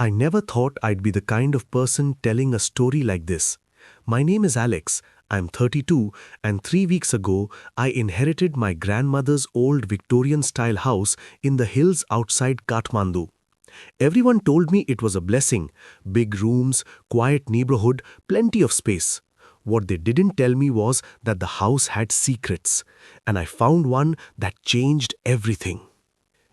I never thought I'd be the kind of person telling a story like this. My name is Alex, I'm 32, and 3 weeks ago, I inherited my grandmother's old Victorian-style house in the hills outside Kathmandu. Everyone told me it was a blessing, big rooms, quiet neighborhood, plenty of space. What they didn't tell me was that the house had secrets, and I found one that changed everything.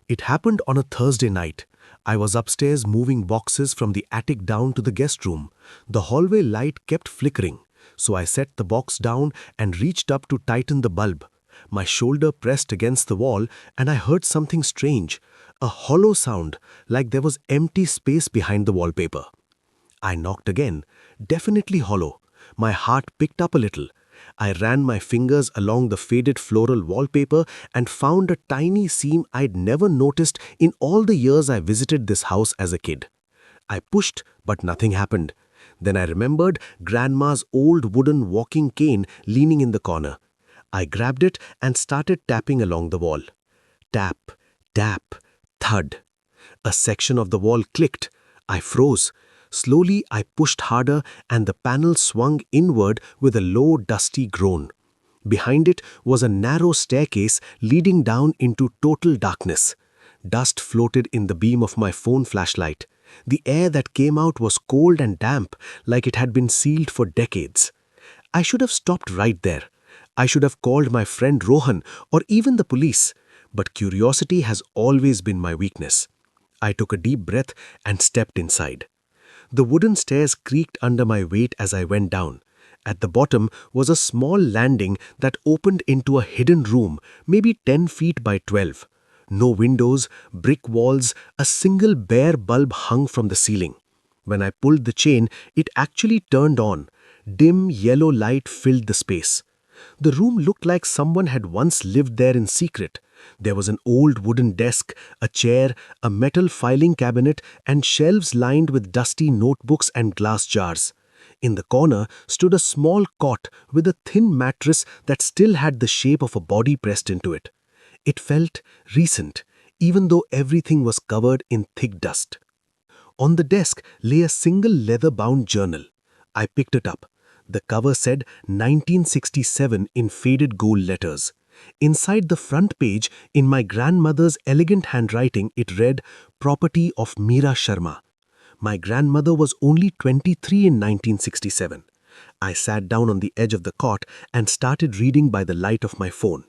It happened on a Thursday night. I was upstairs moving boxes from the attic down to the guest room. The hallway light kept flickering, so I set the box down and reached up to tighten the bulb. My shoulder pressed against the wall and I heard something strange, a hollow sound, like there was empty space behind the wallpaper. I knocked again, definitely hollow. My heart picked up a little. I ran my fingers along the faded floral wallpaper and found a tiny seam I'd never noticed in all the years I visited this house as a kid. I pushed, but nothing happened. Then I remembered Grandma's old wooden walking cane leaning in the corner. I grabbed it and started tapping along the wall. Tap, tap, thud. A section of the wall clicked. I froze. Slowly, I pushed harder and the panel swung inward with a low, dusty groan. Behind it was a narrow staircase leading down into total darkness. Dust floated in the beam of my phone flashlight. The air that came out was cold and damp, like it had been sealed for decades. I should have stopped right there. I should have called my friend Rohan or even the police. But curiosity has always been my weakness. I took a deep breath and stepped inside. The wooden stairs creaked under my weight as I went down. At the bottom was a small landing that opened into a hidden room, maybe 10 feet by 12. No windows, brick walls, a single bare bulb hung from the ceiling. When I pulled the chain, it actually turned on. Dim yellow light filled the space. The room looked like someone had once lived there in secret. There was an old wooden desk, a chair, a metal filing cabinet, and shelves lined with dusty notebooks and glass jars. In the corner stood a small cot with a thin mattress that still had the shape of a body pressed into it. It felt recent, even though everything was covered in thick dust. On the desk lay a single leather-bound journal. I picked it up. The cover said 1967 in faded gold letters. Inside the front page, in my grandmother's elegant handwriting, it read, "Property of Meera Sharma." My grandmother was only 23 in 1967. I sat down on the edge of the cot and started reading by the light of my phone.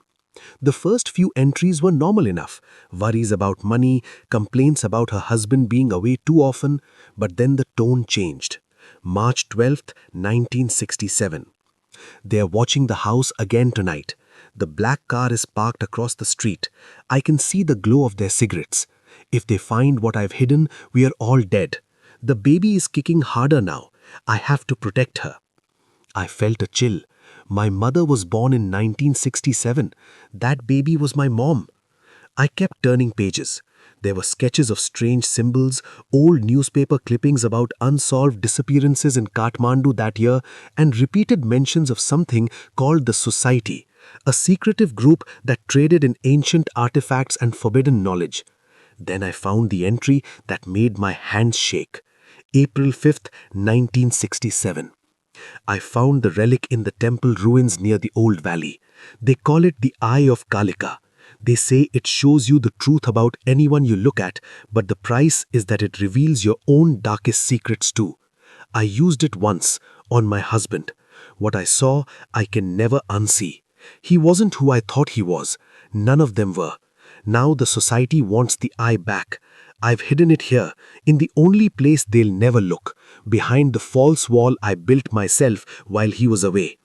The first few entries were normal enough. Worries about money, complaints about her husband being away too often, but then the tone changed. March 12th, 1967. They are watching the house again tonight. The black car is parked across the street. I can see the glow of their cigarettes. If they find what I've hidden, we are all dead. The baby is kicking harder now. I have to protect her. I felt a chill. My mother was born in 1967. That baby was my mom. I kept turning pages. There were sketches of strange symbols, old newspaper clippings about unsolved disappearances in Kathmandu that year, and repeated mentions of something called the Society, a secretive group that traded in ancient artifacts and forbidden knowledge. Then I found the entry that made my hands shake. April 5th, 1967. I found the relic in the temple ruins near the old valley. They call it the Eye of Kalika. They say it shows you the truth about anyone you look at, but the price is that it reveals your own darkest secrets too. I used it once, on my husband. What I saw, I can never unsee. He wasn't who I thought he was. None of them were. Now the society wants the eye back. I've hidden it here, in the only place they'll never look, behind the false wall I built myself while he was away.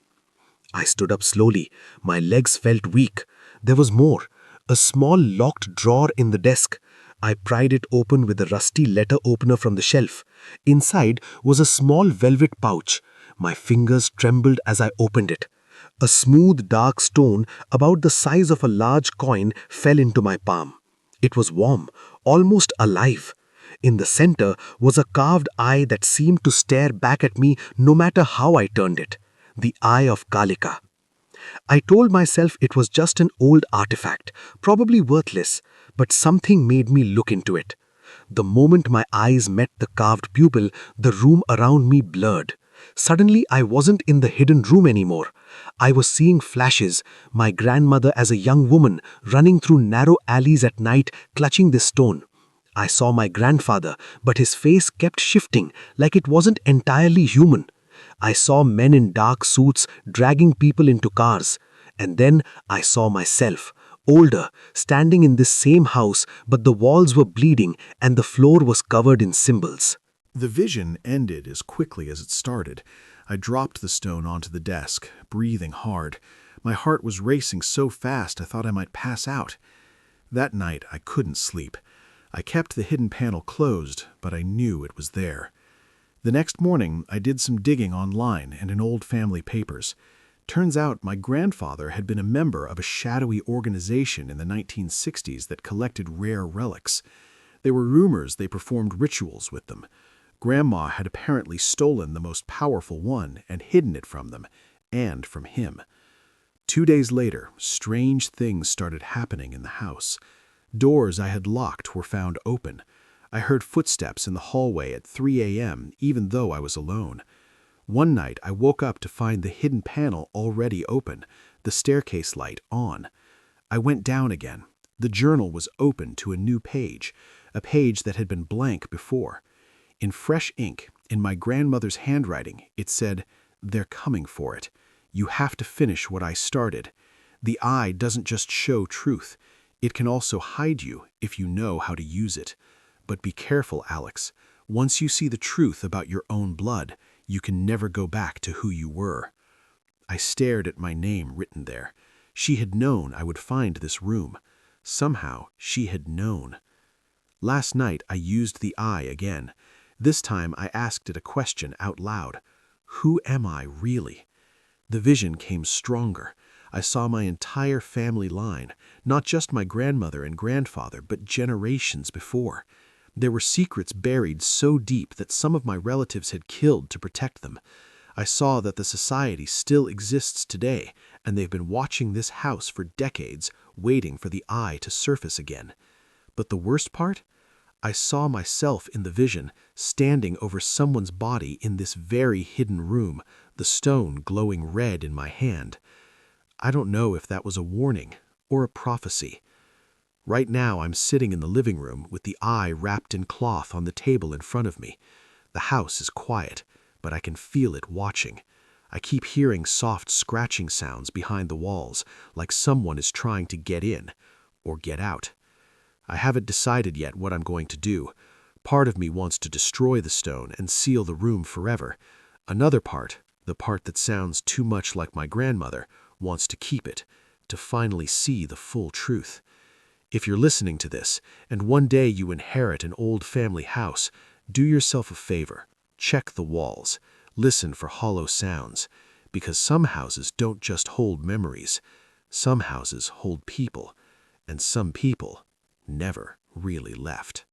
I stood up slowly. My legs felt weak. There was more. A small locked drawer in the desk. I pried it open with a rusty letter opener from the shelf. Inside was a small velvet pouch. My fingers trembled as I opened it. A smooth dark stone about the size of a large coin fell into my palm. It was warm, almost alive. In the center was a carved eye that seemed to stare back at me no matter how I turned it. The Eye of Kalika. I told myself it was just an old artifact, probably worthless, but something made me look into it. The moment my eyes met the carved pupil, the room around me blurred. Suddenly, I wasn't in the hidden room anymore. I was seeing flashes, my grandmother as a young woman running through narrow alleys at night clutching this stone. I saw my grandfather, but his face kept shifting like it wasn't entirely human. I saw men in dark suits dragging people into cars. And then I saw myself, older, standing in this same house, but the walls were bleeding and the floor was covered in symbols. The vision ended as quickly as it started. I dropped the stone onto the desk, breathing hard. My heart was racing so fast I thought I might pass out. That night I couldn't sleep. I kept the hidden panel closed, but I knew it was there. The next morning, I did some digging online and in old family papers. Turns out my grandfather had been a member of a shadowy organization in the 1960s that collected rare relics. There were rumors they performed rituals with them. Grandma had apparently stolen the most powerful one and hidden it from them, and from him. 2 days later, strange things started happening in the house. Doors I had locked were found open. I heard footsteps in the hallway at 3 a.m., even though I was alone. One night, I woke up to find the hidden panel already open, the staircase light on. I went down again. The journal was open to a new page, a page that had been blank before. In fresh ink, in my grandmother's handwriting, it said, "They're coming for it. You have to finish what I started. The eye doesn't just show truth. It can also hide you if you know how to use it. But be careful, Alex. Once you see the truth about your own blood, you can never go back to who you were." I stared at my name written there. She had known I would find this room. Somehow, she had known. Last night, I used the eye again. This time, I asked it a question out loud. Who am I really? The vision came stronger. I saw my entire family line, not just my grandmother and grandfather, but generations before. There were secrets buried so deep that some of my relatives had killed to protect them. I saw that the society still exists today, and they've been watching this house for decades, waiting for the eye to surface again. But the worst part? I saw myself in the vision, standing over someone's body in this very hidden room, the stone glowing red in my hand. I don't know if that was a warning or a prophecy. Right now, I'm sitting in the living room with the eye wrapped in cloth on the table in front of me. The house is quiet, but I can feel it watching. I keep hearing soft scratching sounds behind the walls, like someone is trying to get in or get out. I haven't decided yet what I'm going to do. Part of me wants to destroy the stone and seal the room forever. Another part, the part that sounds too much like my grandmother, wants to keep it, to finally see the full truth. If you're listening to this, and one day you inherit an old family house, do yourself a favor. Check the walls. Listen for hollow sounds. Because some houses don't just hold memories. Some houses hold people. And some people never really left.